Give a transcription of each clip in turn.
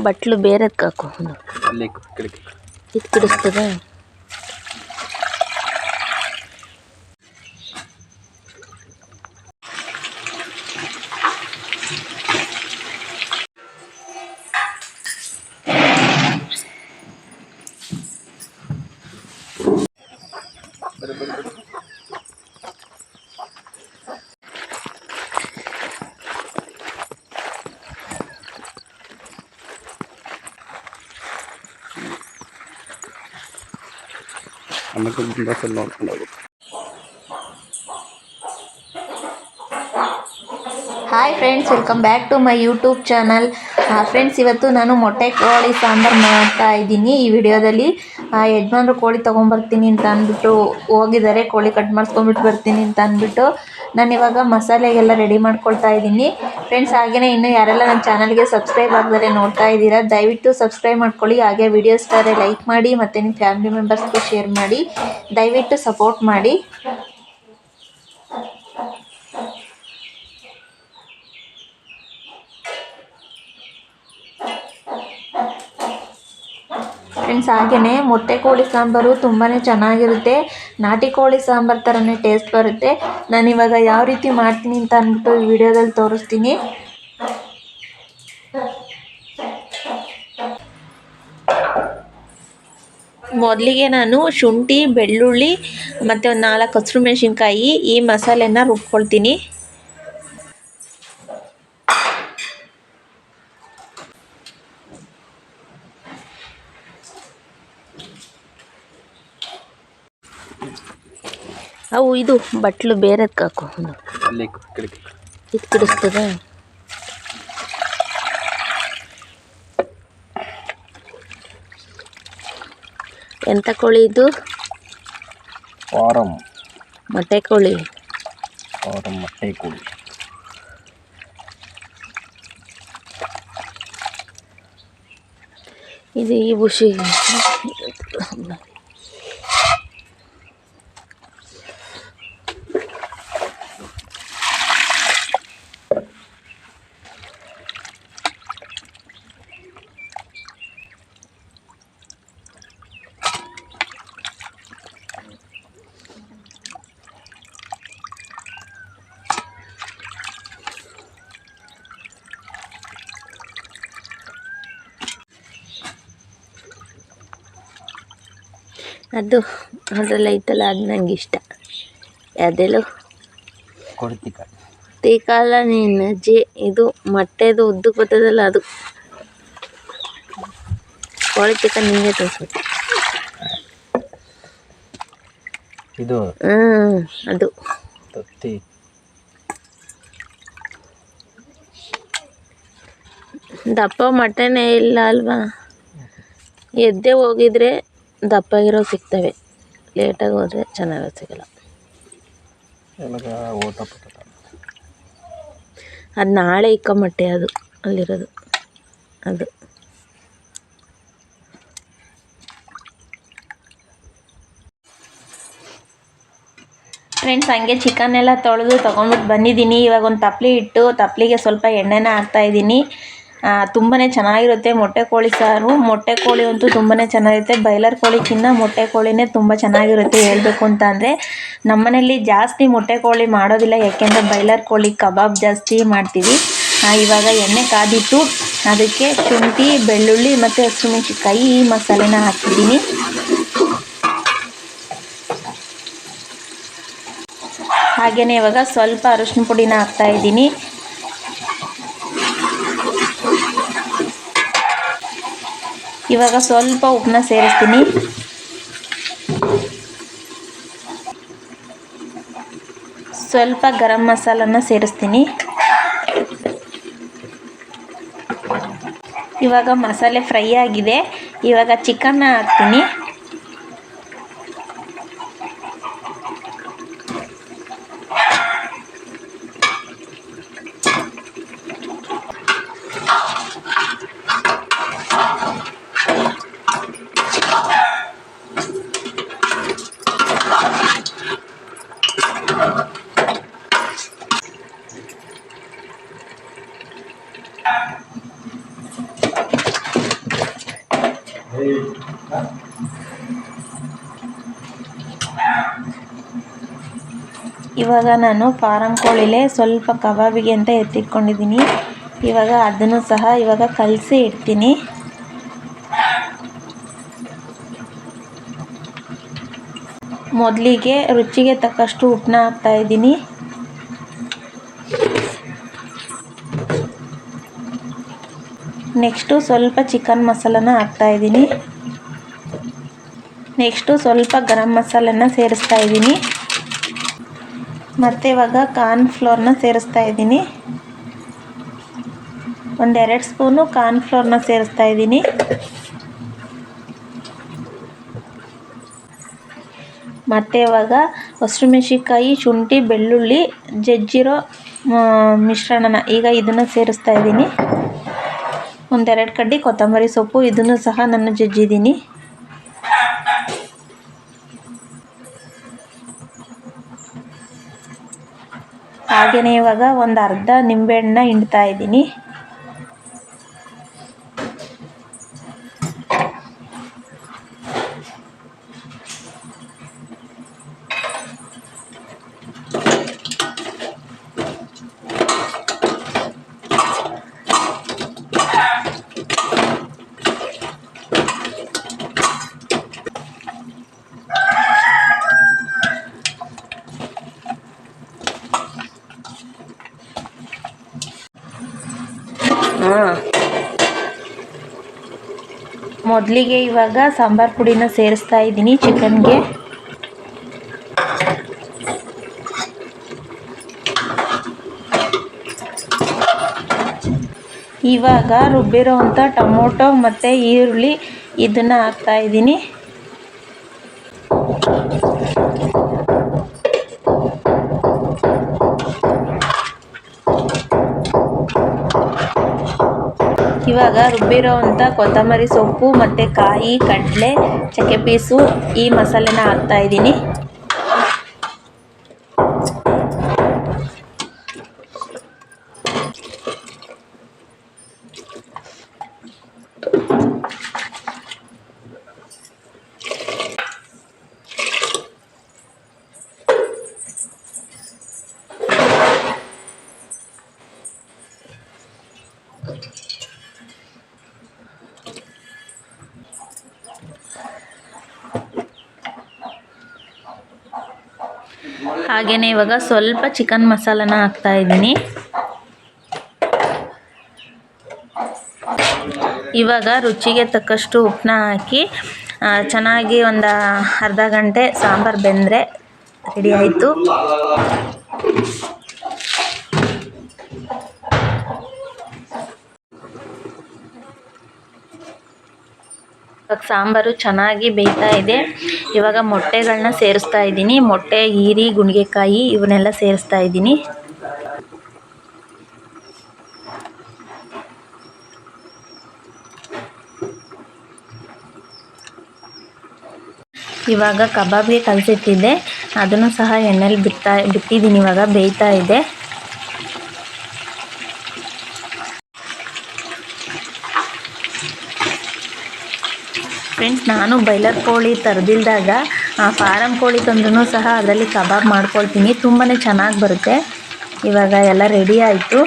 ಬಟ್ಲು ಬೇರೆದಕ್ಕೆ ಹಾಕು. ಇದು ಕಿಡಿಸ್ತದ. Hi friends, welcome back to my YouTube channel. Friends, ಇವತ್ತು ನಾನು ಮೊಟ್ಟೆ ಕೋಳಿ ಸಾಂಬಾರು ಮಾಡ್ತಾ ಇದ್ದೀನಿ. ಈ ವಿಡಿಯೋದಲ್ಲಿ ಯಜಮಾನ್ರು ಕೋಳಿ ತೊಗೊಂಬರ್ತೀನಿ ಅಂತ ಅಂದ್ಬಿಟ್ಟು ಹೋಗಿದ್ದಾರೆ. ಕೋಳಿ ಕಟ್ ಮಾಡಿಸ್ಕೊಂಡ್ಬಿಟ್ಟು ಬರ್ತೀನಿ ಅಂತ ಅಂದ್ಬಿಟ್ಟು ನಾನು ಇವಾಗ ಮಸಾಲೆಗೆಲ್ಲ ರೆಡಿ ಮಾಡ್ಕೊಳ್ತಾ ಇದ್ದೀನಿ. ಫ್ರೆಂಡ್ಸ್, ಹಾಗೆಯೇ ಇನ್ನೂ ಯಾರೆಲ್ಲ ನನ್ನ ಚಾನಲ್ಗೆ ಸಬ್ಸ್ಕ್ರೈಬ್ ಆಗದರೆ ನೋಡ್ತಾ ಇದ್ದೀರಾ, ದಯವಿಟ್ಟು ಸಬ್ಸ್ಕ್ರೈಬ್ ಮಾಡ್ಕೊಳ್ಳಿ. ಹಾಗೆ ವಿಡಿಯೋ ಇಷ್ಟ ಆದರೆ ಲೈಕ್ ಮಾಡಿ ಮತ್ತು ನಿಮ್ಮ ಫ್ಯಾಮಿಲಿ ಮೆಂಬರ್ಸ್ಗೆ ಶೇರ್ ಮಾಡಿ. ದಯವಿಟ್ಟು ಸಪೋರ್ಟ್ ಮಾಡಿ. ಫ್ರೆಂಡ್ಸ್, ಹಾಗೆಯೇ ಮೊಟ್ಟೆ ಕೋಳಿ ಸಾಂಬಾರು ತುಂಬಾ ಚೆನ್ನಾಗಿರುತ್ತೆ. ನಾಟಿ ಕೋಳಿ ಸಾಂಬಾರು ಥರನೇ ಟೇಸ್ಟ್ ಬರುತ್ತೆ. ನಾನಿವಾಗ ಯಾವ ರೀತಿ ಮಾಡ್ತೀನಿ ಅಂತ ಅಂದ್ಬಿಟ್ಟು ಈ ವಿಡಿಯೋದಲ್ಲಿ ತೋರಿಸ್ತೀನಿ. ಮೊದಲಿಗೆ ನಾನು ಶುಂಠಿ, ಬೆಳ್ಳುಳ್ಳಿ ಮತ್ತು ಒಂದು 4 ಹಸಿರು ಮೆಣಸಿನ್ಕಾಯಿ ಈ ಮಸಾಲೆನ ರುಬ್ಕೊಳ್ತೀನಿ. ಅವು ಇದು ಬಟ್ಲು ಬೇರೆದಕ್ಕೆ ಹಾಕು. ಇದು ಕಿಡಿಸ್ತದ. ಎಂಥ ಕೋಳಿ ಇದು? ಫಾರಂ ಮೊಟ್ಟೆ ಕೋಳಿ. ಮೊಟ್ಟೆ ಕೋಳಿ. ಇದು ಈ ಬುಷಿ. ಅದೆಲ್ಲ ಐತಲ್ಲ, ಅದು ನಂಗೆ ಇಷ್ಟ. ಅದೆಲ್ಲ ತೀಕಾಲ ನೀನು ಅಜ್ಜಿ. ಇದು ಮೊಟ್ಟೆದು ಉದ್ದಕ್ಕೆ ಬರ್ತದಲ್ಲ, ಅದು ಕೋಳಿ ತೀಕ ನಿಂಗೆ ತೋರಿಸ್ಬೇಕು. ಇದು ಅದು ದಪ್ಪ ಮಟನೇ ಇಲ್ಲ ಅಲ್ವಾ? ಎದ್ದೆ ಹೋಗಿದ್ರೆ ದಪ್ಪಾಗಿರೋ ಸಿಗ್ತವೆ, ಲೇಟಾಗಿ ಹೋದರೆ ಚೆನ್ನಾಗಿ ಸಿಗಲ್ಲ. ಅದು ನಾಳೆ ಇಕ್ಕ ಮೊಟ್ಟೆ, ಅದು ಅಲ್ಲಿರೋದು ಅದು. ಫ್ರೆಂಡ್ಸ್, ಹಂಗೆ ಚಿಕನ್ ಎಲ್ಲ ತೊಳೆದು ತೊಗೊಂಡ್ಬಿಟ್ಟು ಬಂದಿದ್ದೀನಿ. ಇವಾಗ ಒಂದು ತಪ್ಪಲಿ ಇಟ್ಟು ತಪ್ಪಲಿಗೆ ಸ್ವಲ್ಪ ಎಣ್ಣೆನ ಹಾಕ್ತಾಯಿದ್ದೀನಿ. ತುಂಬಾ ಚೆನ್ನಾಗಿರುತ್ತೆ ಮೊಟ್ಟೆ ಕೋಳಿ ಸಾರು. ಮೊಟ್ಟೆ ಕೋಳಿ ಅಂತೂ ತುಂಬಾ ಚೆನ್ನಾಗಿರುತ್ತೆ. ಬಾಯ್ಲರ್ ಕೋಳಿಗಿನ್ನ ಮೊಟ್ಟೆ ಕೋಳಿನೇ ತುಂಬ ಚೆನ್ನಾಗಿರುತ್ತೆ. ಹೇಳಬೇಕು ಅಂತ ಅಂದರೆ ನಮ್ಮನೇಲಿ ಜಾಸ್ತಿ ಮೊಟ್ಟೆ ಕೋಳಿ ಮಾಡೋದಿಲ್ಲ, ಯಾಕೆಂದರೆ ಬಾಯ್ಲರ್ ಕೋಳಿ ಕಬಾಬ್ ಜಾಸ್ತಿ ಮಾಡ್ತೀವಿ. ಇವಾಗ ಎಣ್ಣೆ ಕಾದಿಟ್ಟು ಅದಕ್ಕೆ ಶುಂಠಿ, ಬೆಳ್ಳುಳ್ಳಿ ಮತ್ತು ಹಸಿಮೆಣಸಿನ್ಕಾಯಿ ಈ ಮಸಾಲೆನ ಹಾಕಿದ್ದೀನಿ. ಹಾಗೆಯೇ ಇವಾಗ ಸ್ವಲ್ಪ ಅರಿಶಿನ ಪುಡಿನ ಹಾಕ್ತಾಯಿದ್ದೀನಿ. ಇವಾಗ ಸ್ವಲ್ಪ ಉಪ್ಪನ್ನ ಸೇರಿಸ್ತೀನಿ. ಸ್ವಲ್ಪ ಗರಂ ಮಸಾಲನ ಸೇರಿಸ್ತೀನಿ. ಇವಾಗ ಮಸಾಲೆ ಫ್ರೈ ಆಗಿದೆ. ಇವಾಗ ಚಿಕನ್ನ ಹಾಕ್ತೀನಿ. ಇವಾಗ ನಾನು ಫಾರಂ ಕೋಳಿಲೆ ಸ್ವಲ್ಪ ಕಬಾಬಿಗೆ ಅಂತ ಎತ್ತಿಟ್ಕೊಂಡಿದ್ದೀನಿ. ಇವಾಗ ಅದನ್ನು ಸಹ ಇವಾಗ ಕಲಸಿ ಇಡ್ತೀನಿ. ಮೊದಲಿಗೆ ರುಚಿಗೆ ತಕ್ಕಷ್ಟು ಉಪ್ಪನ್ನ ಹಾಕ್ತಾಯಿದ್ದೀನಿ. ನೆಕ್ಸ್ಟು ಸ್ವಲ್ಪ ಚಿಕನ್ ಮಸಾಲನ ಹಾಕ್ತಾಯಿದ್ದೀನಿ. ನೆಕ್ಸ್ಟು ಸ್ವಲ್ಪ ಗರಂ ಮಸಾಲನ ಸೇರಿಸ್ತಾ ಇದ್ದೀನಿ. ಮತ್ತು ಇವಾಗ ಕಾರ್ನ್ಫ್ಲೋರ್ನ ಸೇರಿಸ್ತಾ ಇದ್ದೀನಿ. 1-2 ಸ್ಪೂನು ಕಾರ್ನ್ಫ್ಲೋರ್ನ ಸೇರಿಸ್ತಾ ಇದ್ದೀನಿ. ಮತ್ತು ಇವಾಗ ಹಸಿಮೆಣ್ಸಿನ್ಕಾಯಿ, ಶುಂಠಿ, ಬೆಳ್ಳುಳ್ಳಿ ಜಜ್ಜಿರೋ ಮಿಶ್ರಣನ ಈಗ ಇದನ್ನು ಸೇರಿಸ್ತಾ ಇದ್ದೀನಿ. 1-2 ಕಡ್ಡಿ ಕೊತ್ತಂಬರಿ ಸೊಪ್ಪು, ಇದನ್ನು ಸಹ ನಾನು ಜಜ್ಜಿದ್ದೀನಿ. ಹಾಗೆಯೇ ಇವಾಗ ಒಂದು ಅರ್ಧ ನಿಂಬೆಹಣ್ಣನ್ನ ಹಿಂಡ್ತಾ ಇದ್ದೀನಿ. ಮೊದಲಿಗೆ ಇವಾಗ ಸಾಂಬಾರು ಪುಡಿನ ಸೇರಿಸ್ತಾ ಇದ್ದೀನಿ ಚಿಕನ್ಗೆ. ಇವಾಗ ರುಬ್ಬಿರೋವಂಥ ಟೊಮೊಟೊ ಮತ್ತು ಈರುಳ್ಳಿ ಇದನ್ನು ಹಾಕ್ತಾ ಇದ್ದೀನಿ. ಇವಾಗ ರುಬ್ಬಿರೋವಂಥ ಕೊತ್ತಂಬರಿ ಸೊಪ್ಪು ಮತ್ತು ಕಾಯಿ, ಕಡಲೆ, ಚಕ್ಕೆ ಪೀಸು ಈ ಮಸಾಲೆನ ಹಾಕ್ತಾ ಇದ್ದೀನಿ. ಹಾಗೆಯೇ ಇವಾಗ ಸ್ವಲ್ಪ ಚಿಕನ್ ಮಸಾಲನ ಹಾಕ್ತಾ ಇದ್ದೀನಿ. ಇವಾಗ ರುಚಿಗೆ ತಕ್ಕಷ್ಟು ಉಪ್ಪನ್ನ ಹಾಕಿ ಚೆನ್ನಾಗಿ ಒಂದು ಅರ್ಧ ಗಂಟೆ ಸಾಂಬಾರು ಬೆಂದರೆ ರೆಡಿ ಆಯಿತು. ಇವಾಗ ಸಾಂಬಾರು ಚೆನ್ನಾಗಿ ಬೇಯ್ತಾ ಇದೆ. ಇವಾಗ ಮೊಟ್ಟೆಗಳನ್ನ ಸೇರಿಸ್ತಾ ಇದ್ದೀನಿ. ಮೊಟ್ಟೆ, ಈರಿ, ಗುಣಿಗೆಕಾಯಿ ಇವನ್ನೆಲ್ಲ ಸೇರಿಸ್ತಾ ಇದ್ದೀನಿ. ಇವಾಗ ಕಬಾಬ್ಗೆ ಕಲಸಿಟ್ಟಿದ್ದೆ, ಅದನ್ನು ಸಹ ಎಣ್ಣೆಲಿ ಬಿಟ್ಟಿದ್ದೀನಿ. ಇವಾಗ ಬೇಯ್ತಾ ಇದೆ. ಫ್ರೆಂಡ್ಸ್, ನಾನು ಬಾಯ್ಲರ್ ಕೋಳಿ ತರದಿಲ್ದಾಗ ಫಾರಂ ಕೋಳಿ ತಂದ್ರೂ ಸಹ ಅದರಲ್ಲಿ ಕಬಾಬ್ ಮಾಡ್ಕೊಳ್ತೀನಿ. ತುಂಬಾ ಚೆನ್ನಾಗಿ ಬರುತ್ತೆ. ಇವಾಗ ಎಲ್ಲ ರೆಡಿ ಆಯಿತು.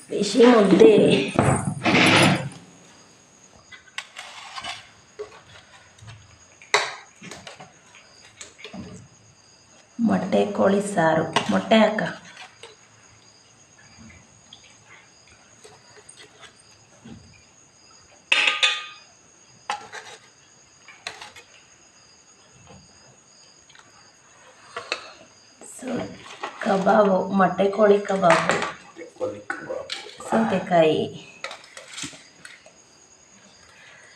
ಬಿಸಿ ಮುದ್ದೆ ಮೊಟ್ಟೆ ಕೋಳಿ ಸಾರು. ಮೊಟ್ಟೆ ಹಾಕ. ಕಬಾಬು, ಮೊಟ್ಟೆ ಕೋಳಿ ಕಬಾಬು, ಸೌತೆಕಾಯಿ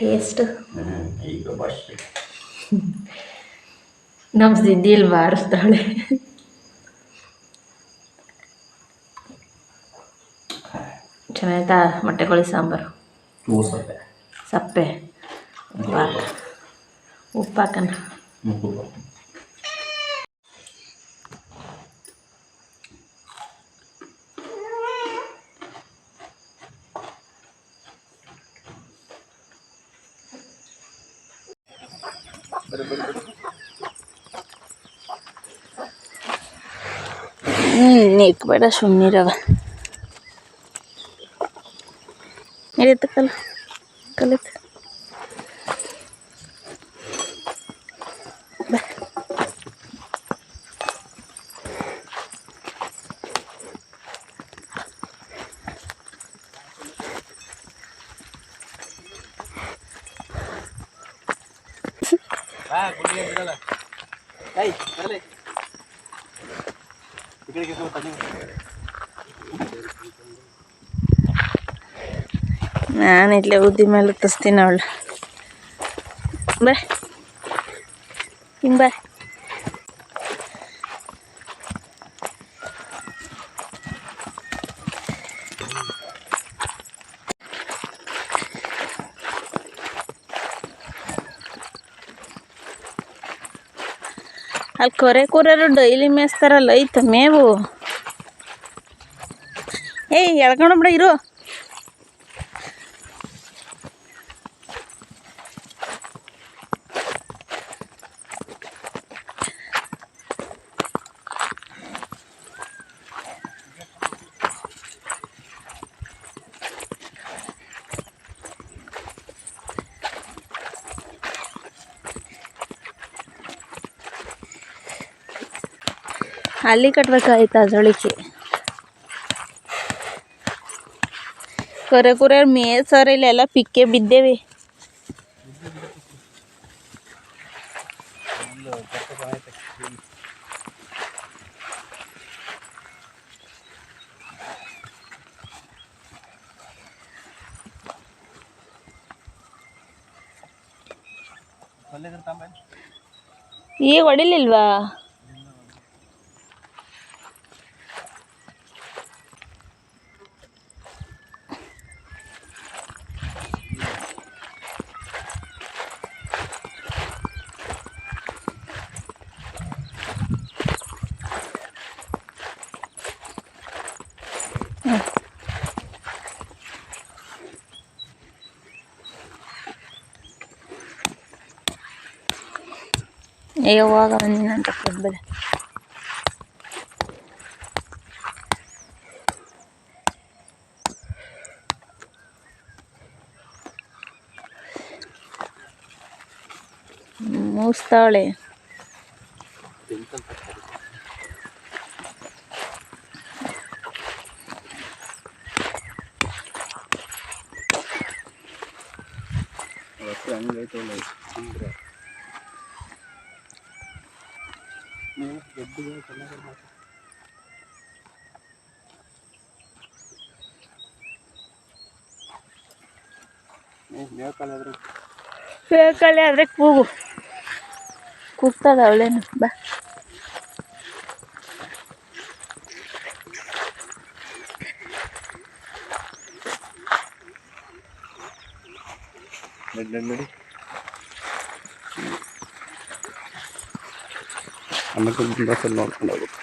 ಟೇಸ್ಟ್ ನಮ್ಮ ಸಿದ್ದಿಯಲ್ಲಿ ಬಾರಿಸ್ತಾಳೆ. ಚೆನ್ನಾಯ್ತಾ ಮೊಟ್ಟೆ ಕೋಳಿ ಸಾಂಬಾರು? ಸಪ್ಪೆ ಉಪ್ಪು ಹಾಕಣ. ನೀಕ್ಬೇಡ ಸುಮ್ಮನಿರವ ನಡೀತ ಕಲಿತು ನಾನು ಇಲ್ಲೇ ಉದ್ದಿ ಮೇಲೆ ತಸ್ತೀನಿ ಅವಳು ಬಾ ಹಿಂಗೆ ಬಾ ಅಲ್ಲಿ ಕೂರರು ಡೈಲಿ ಮೇಯಿಸ್ತಾರಲ್ಲ ಐತ ಮೇವು ಏಯ್ ಎಳ್ಕೊಂಡು ಬಿಡ ಇರು ಅಲ್ಲಿ ಕಟ್ಬೇಕಾಯ್ತು ಅದ್ರೊಳಿಕೆ ಕೊರೆ ಮೇಯ್ಸೋರು ಇಲ್ಲೆಲ್ಲ ಪಿಕ್ಕೆ ಬಿದ್ದೇವೆ ಈಗ ಹೊಡಿಲಿಲ್ವಾ ಯಾವಾಗ ಬಂದಿನಂತ ಕೊಡ್ಬೇಡ ಮೂಸ್ತಾವಳೆ ಬೇಕಲ್ಲಿ ಆದ್ರೆ ಕೂಗ್ತದ ಅವಳೇನು ಬಾ ನಡಿ ಆಮೇಲೆ ನೋಡ್ಕೊಂಡು ಹೋಗ್ಬೇಕು.